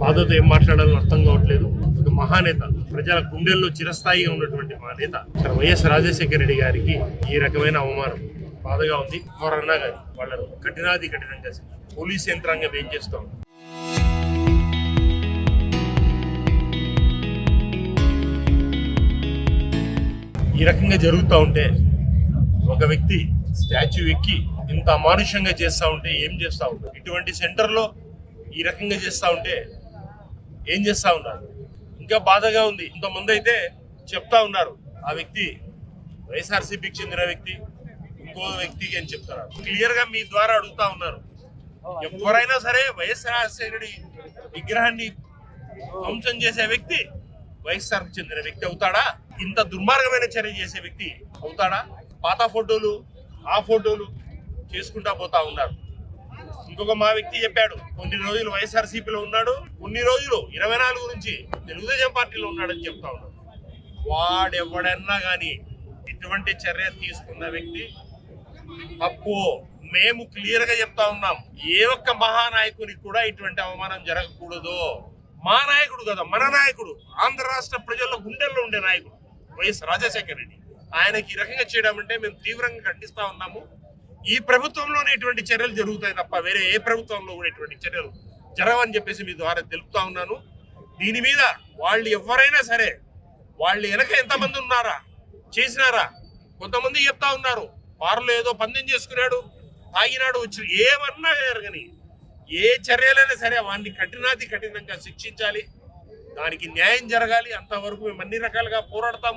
బాధతో ఏం మాట్లాడాలని అర్థం కావట్లేదు. ఒక మహానేత, ప్రజల గుండెల్లో చిరస్థాయిగా ఉన్నటువంటి మహానేత వైఎస్ రాజశేఖర రెడ్డి గారికి ఈ రకమైన అవమానం బాధగా ఉంది. ఎవరన్నా కానీ వాళ్ళను కఠినంగా పోలీస్ యంత్రాంగం ఏం చేస్తాం. ఈ రకంగా జరుగుతూ ఉంటే ఒక వ్యక్తి స్టాచ్యూ ఎక్కి ఇంత అమానుషంగా చేస్తూ ఉంటే ఏం చేస్తూ ఉంటారు? ఇటువంటి సెంటర్లో ఈ రకంగా చేస్తూ ఉంటే ఏం చేస్తూ ఉన్నారు? ఇంకా బాధగా ఉంది. కొంతమంది అయితే చెప్తా ఉన్నారు ఆ వ్యక్తి వైఎస్ఆర్సీపీకి చెందిన వ్యక్తి, ఇంకో వ్యక్తికి అని చెప్తున్నారు. క్లియర్ గా మీ ద్వారా అడుగుతా ఉన్నారు, ఎవరైనా సరే వైఎస్ఆర్ విగ్రహాన్ని ధ్వంసం చేసే వ్యక్తి వైఎస్ఆర్ కు చెందిన వ్యక్తి అవుతాడా? ఇంత దుర్మార్గమైన చర్య చేసే వ్యక్తి అవుతాడా? పాత ఫోటోలు ఆ ఫోటోలు చేసుకుంటా పోతా ఉన్నారు. ఇంకొక మా వ్యక్తి చెప్పాడు, కొన్ని రోజులు వైఎస్ఆర్సీపీలో ఉన్నాడు, కొన్ని రోజులు 24 నుంచి తెలుగుదేశం పార్టీలో ఉన్నాడని చెప్తా ఉన్నాడు. వాడెవడన్నా కానీ ఇటువంటి చర్య తీసుకున్న వ్యక్తి తప్పు. మేము క్లియర్ గా చెప్తా ఉన్నాం, ఏ ఒక్క మహానాయకునికి కూడా ఇటువంటి అవమానం జరగకూడదు. మా నాయకుడు కదా, మన నాయకుడు, ఆంధ్ర రాష్ట్ర ప్రజల్లో గుండెల్లో ఉండే నాయకుడు వైఎస్ రాజశేఖర రెడ్డి. ఆయనకి ఈ రకంగా చేయడం అంటే మేము తీవ్రంగా ఖండిస్తా ఉన్నాము. ఈ ప్రభుత్వంలోనే ఇటువంటి చర్యలు జరుగుతాయి తప్ప వేరే ఏ ప్రభుత్వంలో కూడా ఇటువంటి చర్యలు జరగవని చెప్పేసి మీ ద్వారా తెలుపుతా ఉన్నాను. దీని మీద వాళ్ళు ఎవరైనా సరే, వాళ్ళు వెనక ఎంతమంది ఉన్నారా చేసినారా? కొంతమంది చెప్తా ఉన్నారు వారిలో ఏదో పందెం చేసుకున్నాడు, తాగినాడు, వచ్చి ఏమన్నా జరగని ఏ చర్యలైనా సరే వాడిని కఠినంగా శిక్షించాలి, దానికి న్యాయం జరగాలి. అంతవరకు మేము అన్ని రకాలుగా పోరాడతాము.